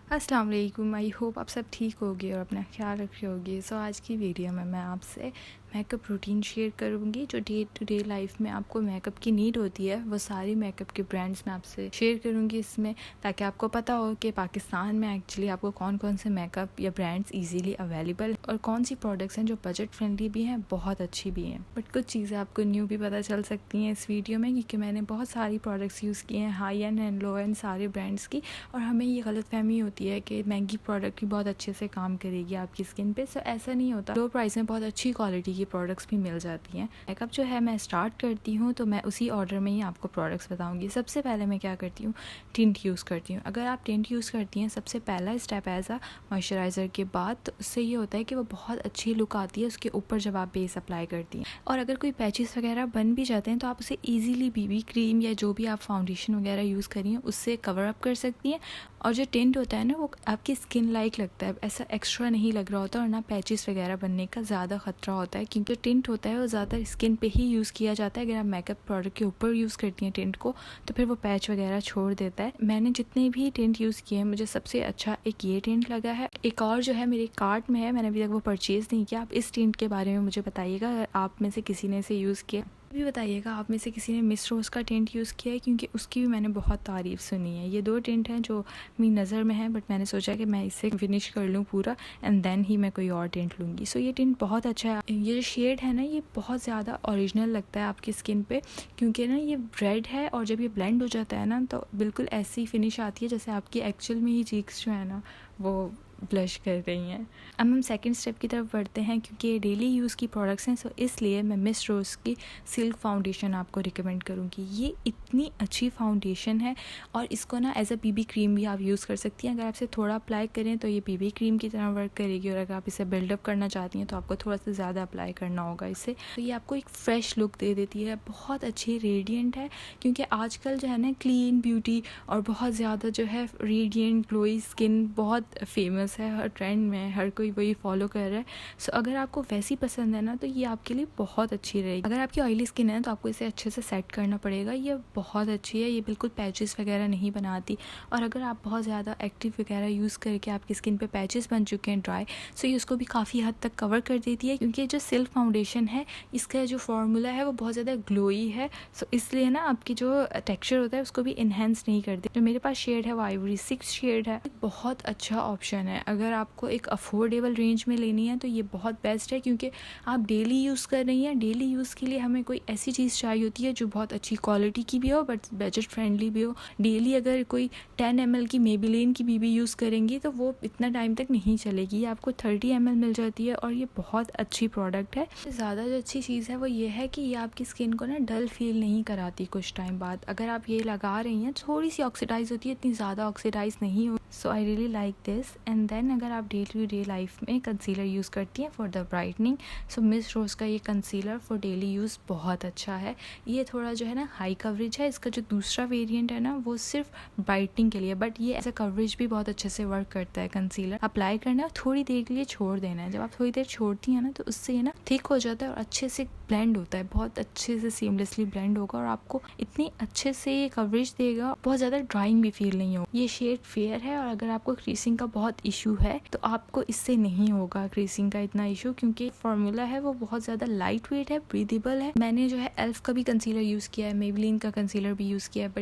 अस्सलाम वालेकुम। I hope आप सब ठीक होगे और अपना ख्याल रख रहे होगे। सो आज की वीडियो में मैं आपसे मेकअप रूटीन शेयर करूँगी जो डे टू डे लाइफ में आपको मेकअप की नीड होती है। वो सारी मेकअप के ब्रांड्स मैं आपसे शेयर करूँगी इसमें, ताकि आपको पता हो कि पाकिस्तान में एक्चुअली आपको कौन कौन से मेकअप या ब्रांड्स इजीली अवेलेबल और कौन सी प्रोडक्ट्स हैं जो बजट फ्रेंडली भी हैं, बहुत अच्छी भी हैं। बट कुछ चीज़ें आपको न्यू भी पता चल सकती हैं इस वीडियो में, क्योंकि मैंने बहुत सारी प्रोडक्ट्स यूज़ किए हैं, हाई एंड लो एंड सारे ब्रांड्स की, और हमें ये गलतफहमी होती है कि महंगी प्रोडक्ट भी बहुत अच्छे से काम करेगी आपकी स्किन पे। सो ऐसा नहीं होता। लो प्राइस में बहुत अच्छी क्वालिटी की प्रोडक्ट्स भी मिल जाती हैं। मेकअप जो है मैं स्टार्ट करती हूँ तो मैं उसी ऑर्डर में ही आपको प्रोडक्ट्स बताऊँगी। सबसे पहले मैं क्या करती हूँ, टिंट यूज़ करती हूँ। अगर आप टिंट यूज़ करती हैं, सबसे पहला स्टेप एज अ मॉइस्चराइज़र के बाद, तो उससे ये होता है कि वो बहुत अच्छी लुक आती है उसके ऊपर जब आप बेस अप्लाई करती हैं। और अगर कोई पैचेस वगैरह बन भी जाते हैं तो आप उसे ईजिली बीबी क्रीम या जो भी आप फाउंडेशन वगैरह यूज़ करिए उससे कवर अप कर सकती हैं। और जो टिंट होता है ना, वो आपकी स्किन लाइक लगता है, ऐसा एक्स्ट्रा नहीं लग रहा होता और ना पैचेस वगैरह बनने का ज़्यादा खतरा होता है, क्योंकि टिंट होता है वो ज़्यादा स्किन पे ही यूज़ किया जाता है। अगर आप मेकअप प्रोडक्ट के ऊपर यूज़ करती हैं टिंट को तो फिर वो पैच वगैरह छोड़ देता है। मैंने जितने भी टिंट यूज़ किए हैं, मुझे सबसे अच्छा एक ये टिंट लगा है। एक और जो है मेरे कार्ट में है, मैंने अभी तक वो परचेज़ नहीं किया। आप इस टिंट के बारे में मुझे बताइएगा, अगर आप में से किसी ने इसे यूज़ किया भी बताइएगा आप में से किसी ने मिस रोज़ का टिंट यूज़ किया है, क्योंकि उसकी भी मैंने बहुत तारीफ़ सुनी है। ये दो टिंट हैं जो मेरी नज़र में है, बट मैंने सोचा कि मैं इससे फिनिश कर लूँ पूरा एंड देन ही मैं कोई और टिंट लूँगी। सो ये टिंट बहुत अच्छा है। ये जो शेड है ना, ये बहुत ज़्यादा ओरिजिनल लगता है आपकी स्किन पे, क्योंकि ना ये रेड है और जब ये ब्लेंड हो जाता है ना तो बिल्कुल ऐसी फिनिश आती है जैसे आपकी एक्चुअल में ही चीक्स जो है ना वो ब्लश कर रही हैं। अब हम सेकंड स्टेप की तरफ बढ़ते हैं, क्योंकि ये डेली यूज़ की प्रोडक्ट्स हैं, सो इसलिए मैं मिस रोज़ की सिल्क फाउंडेशन आपको रिकमेंड करूँगी। ये इतनी अच्छी फाउंडेशन है और इसको ना एज अ बीबी क्रीम भी आप यूज़ कर सकती हैं। अगर आप इसे थोड़ा अप्लाई करें तो ये बीबी क्रीम की तरह वर्क करेगी, और अगर आप इसे बिल्डअप करना चाहती हैं तो आपको थोड़ा सा ज़्यादा अप्लाई करना होगा इससे। तो ये आपको एक फ़्रेश लुक दे देती है, बहुत अच्छी रेडियंट है, क्योंकि आजकल जो है ना क्लीन ब्यूटी और बहुत ज़्यादा जो है रेडियंट ग्लोई स्किन बहुत फेमस है, हर ट्रेंड में हर कोई वही फॉलो कर रहा है। सो अगर आपको वैसी पसंद है ना तो ये आपके लिए बहुत अच्छी रहेगी। अगर आपकी ऑयली स्किन है तो आपको इसे अच्छे से सेट करना पड़ेगा। ये बहुत अच्छी है, ये बिल्कुल पैचेस वगैरह नहीं बनाती। और अगर आप बहुत ज़्यादा एक्टिव वगैरह यूज़ करके आपकी स्किन पे पैचेस बन चुके हैं ड्राई, सो ये उसको भी काफ़ी हद तक कवर कर देती है, क्योंकि जो सिल्क फाउंडेशन है इसका जो फार्मूला है वो बहुत ज़्यादा ग्लोई है। सो इसलिए ना आपकी जो टेक्स्चर होता है उसको भी इन्हेंस नहीं करती। जो मेरे पास शेड है वो आइवरी 6 शेड है। बहुत अच्छा ऑप्शन है। अगर आपको एक अफोर्डेबल रेंज में लेनी है तो ये बहुत बेस्ट है, क्योंकि आप डेली यूज़ कर रही हैं। डेली यूज़ के लिए हमें कोई ऐसी चीज़ चाहिए होती है जो बहुत अच्छी क्वालिटी की भी हो बट बजट फ्रेंडली भी हो। डेली अगर कोई 10 ml की मेबेलिन की बीबी यूज़ करेंगी तो वो इतना टाइम तक नहीं चलेगी। आपको 30 ml मिल जाती है और ये बहुत अच्छी प्रोडक्ट है। ज़्यादा जो अच्छी चीज़ है वो ये है कि ये आपकी स्किन को ना डल फील नहीं कराती कुछ टाइम बाद। अगर आप ये लगा रही हैं, थोड़ी सी ऑक्सीडाइज होती है, इतनी ज़्यादा ऑक्सीडाइज नहीं हो। So I really like this. And then अगर आप डे टू डे लाइफ में कंसीलर यूज़ करती हैं for the brightening, so Miss Rose का ये कंसीलर फॉर डेली यूज़ बहुत अच्छा है। ये थोड़ा जो है ना हाई कवरेज है। इसका जो दूसरा वेरिएंट है ना वो सिर्फ ब्राइटनिंग के लिए, बट ये ऐसा कवरेज भी बहुत अच्छे से वर्क करता है। कंसीलर अप्लाई करना है, थोड़ी देर के लिए छोड़ देना है। जब आप थोड़ी देर छोड़ती हैं ना तो उससे ये ना थिक हो जाता है और अच्छे से ब्लेंड होता है, बहुत अच्छे से सीमलेसली ब्लेंड होगा और आपको इतनी अच्छे से ये कवरेज देगा, बहुत ज़्यादा ड्राइंग भी फील नहीं होगा। ये शेड फेयर है और अगर आपको क्रीसिंग का बहुत इशू है तो आपको इससे नहीं होगा क्रीसिंग का इतना इशू, क्योंकि फॉर्मूला है वो बहुत ज़्यादा लाइट वेट है, ब्रीदेबल है। मैंने जो है एल्फ का भी कंसीलर यूज़ किया है, मेबेलिन का कंसीलर भी यूज़ किया है,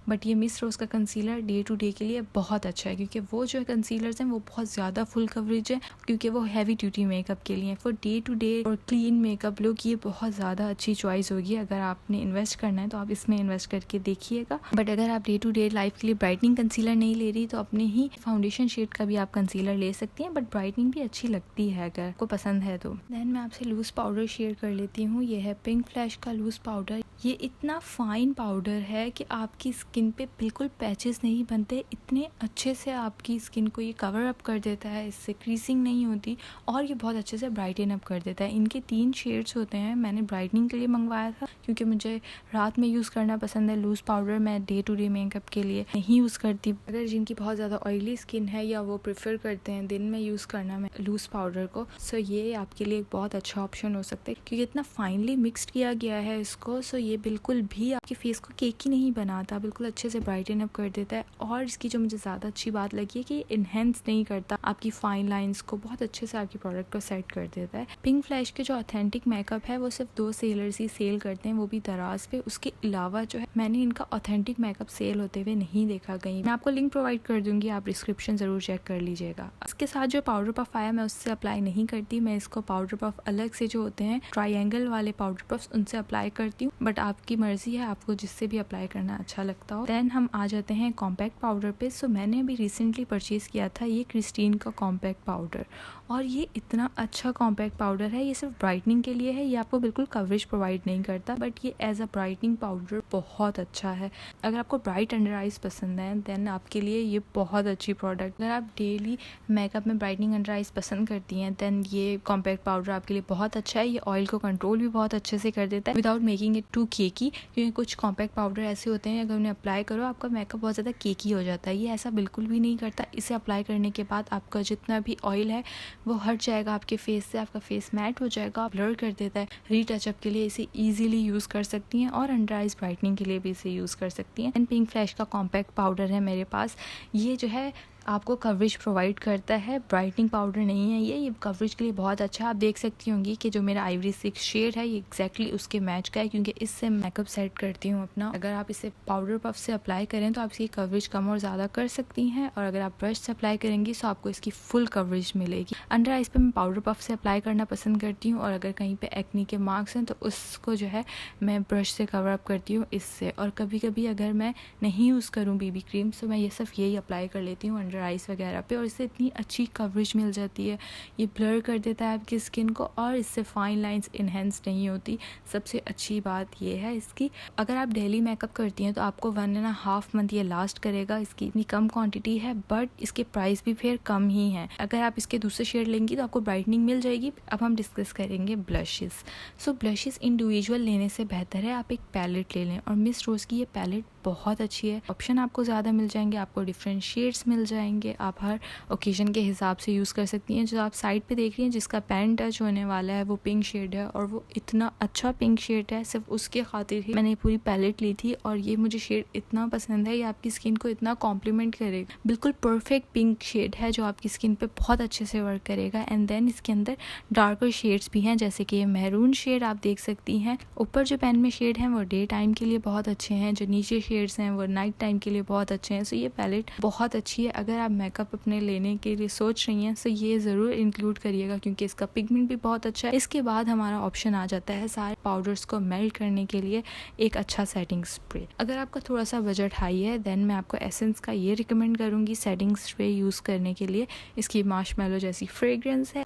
बट ये मिस रोज़ का कंसीलर डे टू डे के लिए बहुत अच्छा है, क्योंकि वो जो है कंसीलर्स हैं वो बहुत ज़्यादा फुल कवरेज है, क्योंकि वो हैवी ड्यूटी मेकअप के लिए। फॉर डे टू डे और क्लीन मेकअप लुक ये बहुत ज़्यादा अच्छी चॉइस होगी। अगर आपने इन्वेस्ट करना है तो आप इसमें इन्वेस्ट करके देखिएगा। बट अगर आप डे टू डे लाइफ के लिए ब्राइटनिंग कंसीलर नहीं ले रही तो अपने ही फाउंडेशन शेड का भी आप कंसीलर ले सकती हैं, बट ब्राइटनिंग भी अच्छी लगती है अगर आपको पसंद है तो। देन मैं आपसे लूज़ पाउडर शेयर कर लेती हूँ। ये है पिंक फ्लैश का लूज़ पाउडर। ये इतना फाइन पाउडर है कि आपकी स्किन पे बिल्कुल पैचेस नहीं बनते, इतने अच्छे से आपकी स्किन को ये कवर अप कर देता है, इससे क्रीसिंग नहीं होती और ये बहुत अच्छे से ब्राइटन अप कर देता है। इनके 3 शेड्स होते हैं। मैंने ब्राइटनिंग के लिए मंगवाया था क्योंकि मुझे रात में यूज़ करना पसंद है। लूज़ पाउडर मैं डे टू डे मेकअप के लिए नहीं यूज़ करती। अगर जिनकी बहुत ज़्यादा ऑयली स्किन है या वो प्रेफर करते हैं दिन में यूज़ करना में लूज़ पाउडर को, सो ये आपके लिए एक बहुत अच्छा ऑप्शन हो सकता है क्योंकि इतना फाइनली मिक्सड किया गया है इसको। सो ये बिल्कुल भी आपके फेस को केकी नहीं बनाता, बिल्कुल अच्छे से ब्राइटन अप कर देता है। और इसकी जो मुझे ज़्यादा अच्छी बात लगी है कि इनहेंस नहीं करता आपकी फाइन लाइंस को, बहुत अच्छे से आपकी प्रोडक्ट को सेट कर देता है। पिंक फ्लैश के जो ऑथेंटिक मेकअप है वो सिर्फ 2 सेलर्स ही सेल करते हैं, वो भी दराज पे। उसके अलावा जो है मैंने इनका ऑथेंटिक मेकअप सेल होते हुए नहीं देखा कहीं। मैं आपको लिंक प्रोवाइड कर दूंगी, आप डिस्क्रिप्शन जरूर चेक कर लीजिएगा। इसके साथ जो पाउडर पफ आया मैं उससे अप्लाई नहीं करती, मैं इसको पाउडर पफ अलग से जो होते हैं ट्रायंगल वाले पाउडर पफ्स उनसे अप्लाई करती हूँ, बट आपकी मर्जी है आपको जिससे भी अप्लाई करना अच्छा लगता हो। देन हम आ जाते हैं कॉम्पैक्ट पाउडर पे। सो मैंने अभी रिसेंटली परचेज किया था ये क्रिस्टीन का कॉम्पैक्ट पाउडर, और ये इतना अच्छा कॉम्पैक्ट पाउडर है। ये सिर्फ ब्राइटनिंग के लिए है, ये आपको बिल्कुल कवरेज प्रोवाइड नहीं करता, बट ये एज अ ब्राइटनिंग पाउडर बहुत अच्छा है। अगर आपको ब्राइट अंडर आइज पसंद है देन आपके लिए ये बहुत अच्छी प्रोडक्ट। अगर आप डेली मेकअप में ब्राइटनिंग अंडर आइज पसंद करती हैं देन ये कॉम्पैक्ट पाउडर आपके लिए बहुत अच्छा है। ये ऑयल को कंट्रोल भी बहुत अच्छे से कर देता है विदाउट मेकिंग इट टू केकी, क्योंकि कुछ कॉम्पैक्ट पाउडर ऐसे होते हैं अगर उन्हें अप्लाई करो आपका मेकअप बहुत ज़्यादा केकी हो जाता है। ये ऐसा बिल्कुल भी नहीं करता। इसे अप्लाई करने के बाद आपका जितना भी ऑयल है वो हट जाएगा आपके फेस से, आपका फेस मैट हो जाएगा, ब्लर कर देता है। रीटचअप के लिए इसे इजीली यूज़ कर सकती हैं और अंडर आइज ब्राइटनिंग के लिए भी इसे यूज़ कर सकती हैं। एंड पिंक फ्लैश का कॉम्पैक्ट पाउडर है मेरे पास, ये जो है आपको कवरेज प्रोवाइड करता है, ब्राइटनिंग पाउडर नहीं है ये कवरेज के लिए बहुत अच्छा है। आप देख सकती होंगी कि जो मेरा आइवरी 6 शेड है ये एग्जैक्टली उसके मैच का है, क्योंकि इससे मेकअप सेट करती हूँ अपना। अगर आप इसे पाउडर पफ से अप्लाई करें तो आप इसकी कवरेज कम और ज़्यादा कर सकती हैं, और अगर आप ब्रश से अप्लाई करेंगी तो आपको इसकी फुल कवरेज मिलेगी। अंडर आइज पे मैं पाउडर पफ से अप्लाई करना पसंद करती हूँ, और अगर कहीं पे एक्नी के मार्क्स हैं तो उसको जो है मैं ब्रश से कवर अप करती हूँ इससे। और कभी कभी अगर मैं नहीं यूज़ करूँ BB क्रीम तो मैं ये सिर्फ यही अप्लाई कर लेती हूँ अंडर आइज वगैरह पे, और इससे इतनी अच्छी कवरेज मिल जाती है। ये ब्लर कर देता है आपकी स्किन को और इससे फाइन लाइंस इनहेंस नहीं होती। सबसे अच्छी बात ये है इसकी। अगर आप डेली मेकअप करती हैं तो आपको 1.5 मंथ ये लास्ट करेगा। इसकी इतनी कम क्वांटिटी है बट इसके प्राइस भी फिर कम ही है। अगर आप इसके दूसरे शेड लेंगी तो आपको ब्राइटनिंग मिल जाएगी। अब हम डिस्कस करेंगे ब्लशेस। सो ब्लशेस इंडिविजुअल लेने से बेहतर है आप एक पैलेट ले लें, और मिस रोज की ये पैलेट बहुत अच्छी है। ऑप्शन आपको ज़्यादा मिल जाएंगे, आपको डिफरेंट शेड्स मिल जाएंगे, आप हर ओकेजन के हिसाब से यूज़ कर सकती हैं। जो आप साइड पे देख रही हैं जिसका पैन टच होने वाला है वो पिंक शेड है, और वो इतना अच्छा पिंक शेड है, सिर्फ उसके खातिर ही मैंने पूरी पैलेट ली थी। और ये मुझे शेड इतना पसंद है, ये आपकी स्किन को इतना कॉम्प्लीमेंट करेगा। बिल्कुल परफेक्ट पिंक शेड है जो आपकी स्किन पे बहुत अच्छे से वर्क करेगा। एंड देन इसके अंदर डार्कर शेड्स भी हैं, जैसे कि ये मैरून शेड आप देख सकती हैं। ऊपर जो पेन में शेड हैं वो डे टाइम के लिए बहुत अच्छे हैं, जो नीचे शेड्स हैं वो नाइट टाइम के लिए बहुत अच्छे हैं। सो ये पैलेट बहुत अच्छी है। अगर आप मेकअप अपने लेने के लिए सोच रही हैं तो ये ज़रूर इंक्लूड करिएगा, क्योंकि इसका पिगमेंट भी बहुत अच्छा है। इसके बाद हमारा ऑप्शन आ जाता है सारे पाउडर्स को मेल्ट करने के लिए एक अच्छा सेटिंग स्प्रे। अगर आपका थोड़ा सा बजट हाई है देन मैं आपको एसेंस का ये रिकमेंड करूँगी सेटिंग स्प्रे यूज़ करने के लिए। इसकी मार्शमेलो जैसी फ्रेग्रेंस है।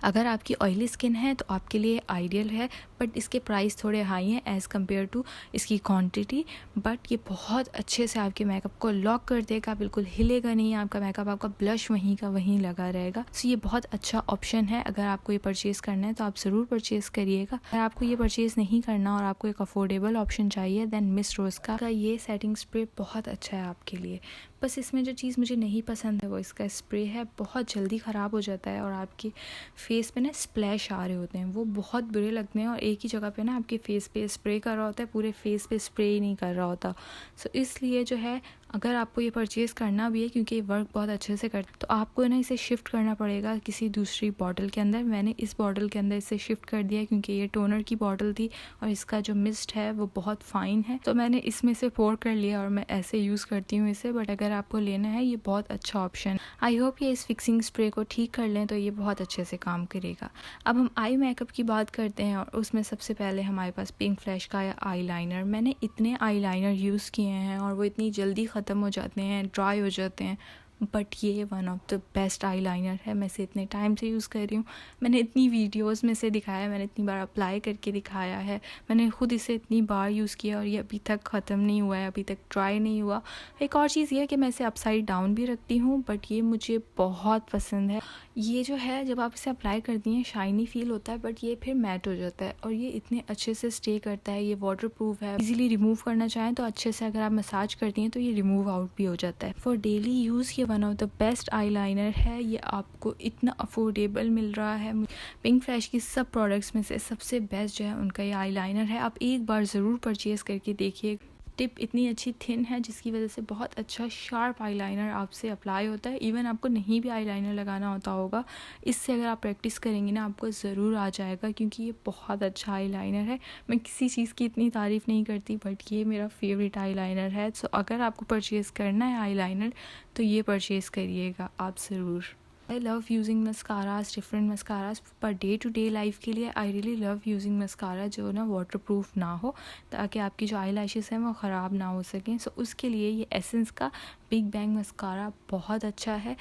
अगर आपकी ऑयली स्किन है तो आपके लिए आइडियल है, बट इसके प्राइस थोड़े हाई हैं एज़ कम्पेयर टू इसकी क्वांटिटी। बट ये बहुत अच्छे से आपके मेकअप को लॉक कर देगा, बिल्कुल हिलेगा नहीं आपका मेकअप, आपका ब्लश वहीं का वहीं लगा रहेगा। सो ये बहुत अच्छा ऑप्शन है। अगर आपको ये परचेज़ करना है तो आप ज़रूर परचेज़ करिएगा। अगर आपको ये परचेज़ नहीं करना और आपको एक अफोर्डेबल ऑप्शन चाहिए देन मिस रोज़ का ये सेटिंग स्प्रे बहुत अच्छा है आपके लिए। बस इसमें जो चीज़ मुझे नहीं पसंद है वो इसका स्प्रे है, बहुत जल्दी ख़राब हो जाता है और आपके फेस पे ना स्प्लैश आ रहे होते हैं, वो बहुत बुरे लगते हैं। और एक ही जगह पे ना आपके फेस पे स्प्रे कर रहा होता है, पूरे फेस पे स्प्रे ही नहीं कर रहा होता। सो इसलिए जो है अगर आपको ये परचेज़ करना भी है, क्योंकि ये वर्क बहुत अच्छे से करता है, तो आपको ना इसे शिफ्ट करना पड़ेगा किसी दूसरी बॉटल के अंदर। मैंने इस बॉटल के अंदर इसे शिफ्ट कर दिया क्योंकि ये टोनर की बॉटल थी और इसका जो मिस्ट है वो बहुत फाइन है, तो मैंने इसमें से पोर कर लिया और मैं ऐसे यूज़ करती हूँ इसे। बट अगर आपको लेना है ये बहुत अच्छा ऑप्शन। आई होप ये इस फिक्सिंग स्प्रे को ठीक कर लें तो ये बहुत अच्छे से काम करेगा। अब हम आई मेकअप की बात करते हैं और उसमें सबसे पहले हमारे पास पिंक फ्लैश का आई लाइनर। मैंने इतने आई लाइनर यूज़ किए हैं और वो इतनी जल्दी ख़त्म हो जाते हैं, ड्राई हो जाते हैं, बट ये one of the best eye liner है। मैं इसे इतने टाइम से यूज़ कर रही हूँ, मैंने इतनी वीडियोस में से दिखाया, मैंने इतनी बार अप्लाई करके दिखाया है, मैंने खुद इसे इतनी बार यूज़ किया और ये अभी तक ख़त्म नहीं हुआ है, अभी तक ड्राई नहीं हुआ। एक और चीज़ ये है कि मैं इसे अपसाइड डाउन भी रखती हूँ, बट ये मुझे बहुत पसंद है। ये जो है जब आप इसे अप्लाई करती हैं शाइनी फील होता है, बट ये फिर मैट हो जाता है और ये इतने अच्छे से स्टे करता है। ये वाटर प्रूफ है, इजीली रिमूव करना चाहें तो अच्छे से अगर आप मसाज करती हैं तो ये रिमूव आउट भी हो जाता है। फॉर डेली यूज़ ये one of the best eyeliner है। ये आपको इतना अफोर्डेबल मिल रहा है। पिंक फ्लैश की सब प्रोडक्ट्स में से सबसे बेस्ट जो है उनका ये आईलाइनर है। आप एक बार ज़रूर परचेज़ करके देखिए। टिप इतनी अच्छी थिन है जिसकी वजह से बहुत अच्छा शार्प आईलाइनर आपसे अप्लाई होता है। इवन आपको नहीं भी आईलाइनर लगाना होता होगा, इससे अगर आप प्रैक्टिस करेंगे ना आपको ज़रूर आ जाएगा, क्योंकि ये बहुत अच्छा आईलाइनर है। मैं किसी चीज़ की इतनी तारीफ़ नहीं करती, बट ये मेरा फेवरेट आईलाइनर है। सो अगर आपको परचेज़ करना है आईलाइनर तो ये परचेज़ करिएगा आप ज़रूर। I love using mascaras, different mascaras पर डे टू डे लाइफ के लिए। I really love using mascara जो ना वाटर प्रूफ ना हो, ताकि आपकी जो आई लैशेज़ हैं वो ख़राब ना हो सकें। सो उसके लिए ये एसेंस का बिग बैंग मस्कारा बहुत अच्छा है।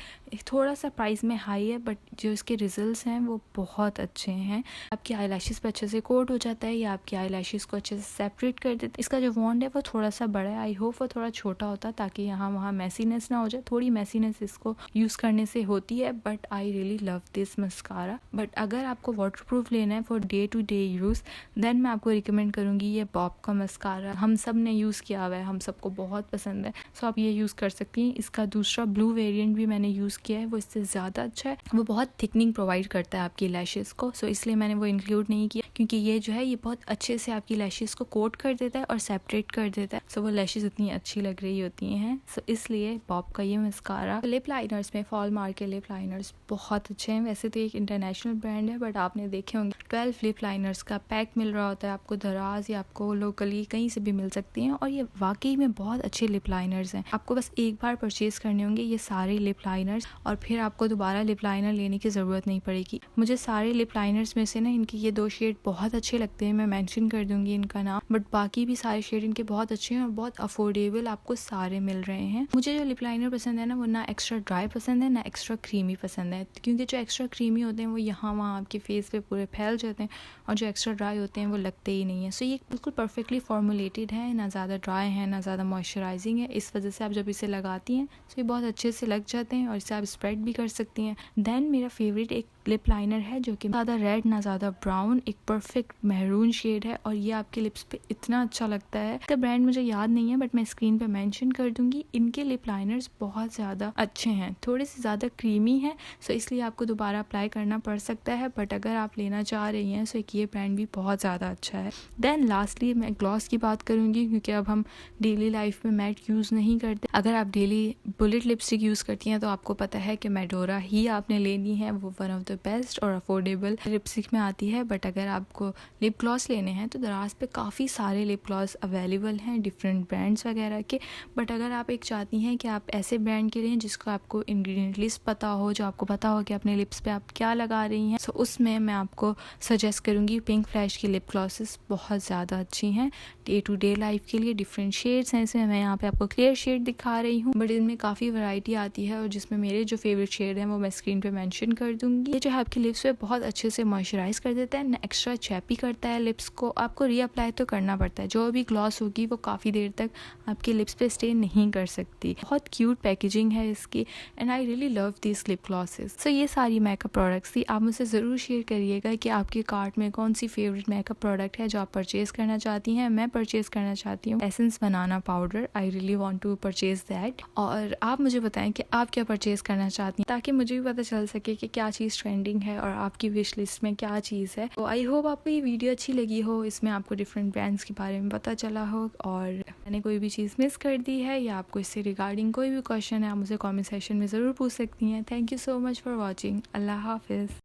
थोड़ा सा प्राइस में हाई है, बट जो इसके रिजल्ट्स हैं वो बहुत अच्छे हैं। आपकी आई लैशेज़ पर अच्छे से कोट हो जाता है या आपकी आई लैशेज़ को अच्छे से सेपरेट कर देता है। इसका जो वॉन्ड है वो थोड़ा सा बड़ा है, आई होप वो थोड़ा छोटा होता ताकि यहाँ वहाँ मैसीनेस ना हो जाए। थोड़ी मैसीनेस इसको यूज़ करने से होती है, but I really love this mascara. But अगर आपको वाटरप्रूफ लेना है for day to day use, then मैं आपको रिकमेंड करूँगी ये बॉब का मस्कारा। हम सब ने यूज़ किया हुआ है, हम सबको बहुत पसंद है। सो आप ये यूज़ कर सकती हैं। इसका दूसरा ब्लू वेरिएंट भी मैंने यूज़ किया है, वो इससे ज़्यादा अच्छा है। वो बहुत थिकनिंग प्रोवाइड करता है आपकी लैशेज़ को, सो इसलिए मैंने वो इंक्लूड नहीं किया, क्योंकि ये जो है ये बहुत अच्छे से आपकी लैशेज़ को कोट कर देता है और सेपरेट कर देता है। सो वो लैशेज़ इतनी अच्छी लग रही होती हैं। सो इसलिए बॉब का ये मस्कारा। लिप लाइनर्स में फॉलमार्क के लिप लाइनर्स बहुत अच्छे हैं। वैसे तो एक इंटरनेशनल ब्रांड है, बट आपने देखे होंगे 12 लिप लाइनर्स का पैक मिल रहा होता है आपको दराज या आपको लोकली कहीं से भी मिल सकती हैं, और ये वाकई में बहुत अच्छे लिप लाइनर्स हैं। आपको बस एक बार परचेज करने होंगे ये सारे लिप लाइनर्स, और फिर आपको दोबारा लिप लाइनर लेने की ज़रूरत नहीं पड़ेगी। मुझे सारे लिप लाइनर्स में से ना इनके ये 2 शेड बहुत अच्छे लगते हैं, मैं मेंशन कर दूंगी इनका नाम, बट बाकी भी सारे शेड इनके बहुत अच्छे हैं और बहुत अफोर्डेबल आपको सारे मिल रहे हैं। मुझे जो लिप लाइनर पसंद है ना, वो ना एक्स्ट्रा ड्राई पसंद है ना एक्स्ट्रा क्रीमी पसंद है, क्योंकि जो एक्स्ट्रा क्रीमी होते हैं वो यहाँ वहाँ आपके फेस पे पूरे फैल जाते हैं, और जो एक्स्ट्रा ड्राई होते हैं वो लगते ही नहीं है। सो ये बिल्कुल परफेक्टली फॉर्मुलेटेड है, ना ज़्यादा ड्राई है ना ज़्यादा मॉइस्चराइजिंग है। इस वजह से आप जब इसे लगाती हैं तो ये बहुत अच्छे से लग जाते हैं, और इसे आप स्प्रेड भी कर सकती हैं। देन मेरा फेवरेट एक लिप लाइनर है जो कि ज़्यादा रेड ना ज़्यादा ब्राउन, एक परफेक्ट मैरून शेड है, और ये आपके लिप्स पे इतना अच्छा लगता है। इसका ब्रांड मुझे याद नहीं है, बट मैं स्क्रीन पे मेंशन कर दूंगी। इनके लिप लाइनर्स बहुत ज़्यादा अच्छे हैं, थोड़े से ज़्यादा क्रीमी है, सो इसलिए आपको दोबारा अप्लाई करना पड़ सकता है, बट अगर आप लेना चाह रही हैं सो ये ब्रांड भी बहुत ज़्यादा अच्छा है। देन लास्टली मैं ग्लॉस की बात करूँगी, क्योंकि अब हम डेली लाइफ में मैट यूज़ नहीं करते। अगर आप डेली बुलेट लिपस्टिक यूज़ करती हैं तो आपको पता है कि मेडोरा ही आपने लेनी है, वो वन ऑफ द बेस्ट और अफोर्डेबल लिपस्टिक में आती है। बट अगर आपको लिप ग्लॉस लेने हैं तो दराज पे काफ़ी सारे लिप ग्लॉस अवेलेबल हैं डिफरेंट ब्रांड्स वगैरह के, बट अगर आप एक चाहती हैं कि आप ऐसे ब्रांड के लें जिसको आपको इंग्रेडिएंट लिस्ट पता हो, जो आपको पता हो कि अपने लिप्स पे आप क्या लगा रही हैं, सो उसमें मैं आपको सजेस्ट करूँगी पिंक फ्लैश की लिप ग्लॉसेस बहुत ज़्यादा अच्छी हैं डे टू डे लाइफ के लिए। डिफरेंट शेड्स हैं इसमें, मैं यहाँ पे आपको क्लियर शेड दिखा रही हूँ, बट इनमें काफ़ी वैरायटी आती है, और जिसमें मेरे जो फेवरेट शेड हैं वो मैं स्क्रीन पे मेंशन कर दूंगी। ये जो है आपके लिप्स पे बहुत अच्छे से मॉइस्चराइज कर देता है, ना एक्स्ट्रा चैपी करता है लिप्स को। आपको रीअप्लाई तो करना पड़ता है, जो भी ग्लॉस होगी वो काफ़ी देर तक आपके लिप्स पे स्टे नहीं कर सकती। बहुत क्यूट पैकेजिंग है इसकी, and I really love this lip glosses. So ये सारी मेकअप प्रोडक्ट्स थी। आप मुझसे ज़रूर शेयर करिएगा कि आपके कार्ट में कौन सी फेवरेट मेकअप प्रोडक्ट है जो आप परचेज करना चाहती हैं। मैं परचेज करना चाहती हूँ Essence banana powder, I really want to purchase that. और आप मुझे बताएं कि आप क्या परचेज करना चाहती हैं, ताकि मुझे भी पता चल सके कि क्या चीज़ ट्रेंडिंग है और आपकी विश लिस्ट में क्या चीज़ है। तो आई होप आपको ये वीडियो अच्छी लगी हो, इसमें आपको डिफरेंट ब्रांड्स के बारे में पता चला हो, और मैंने कोई भी चीज़ मिस कर दी है या आपको इससे रिगार्डिंग कोई भी क्वेश्चन है आप मुझे कमेंट सेक्शन में ज़रूर पूछ सकती हैं। Thank you so much for watching. अल्लाह हाफिज़।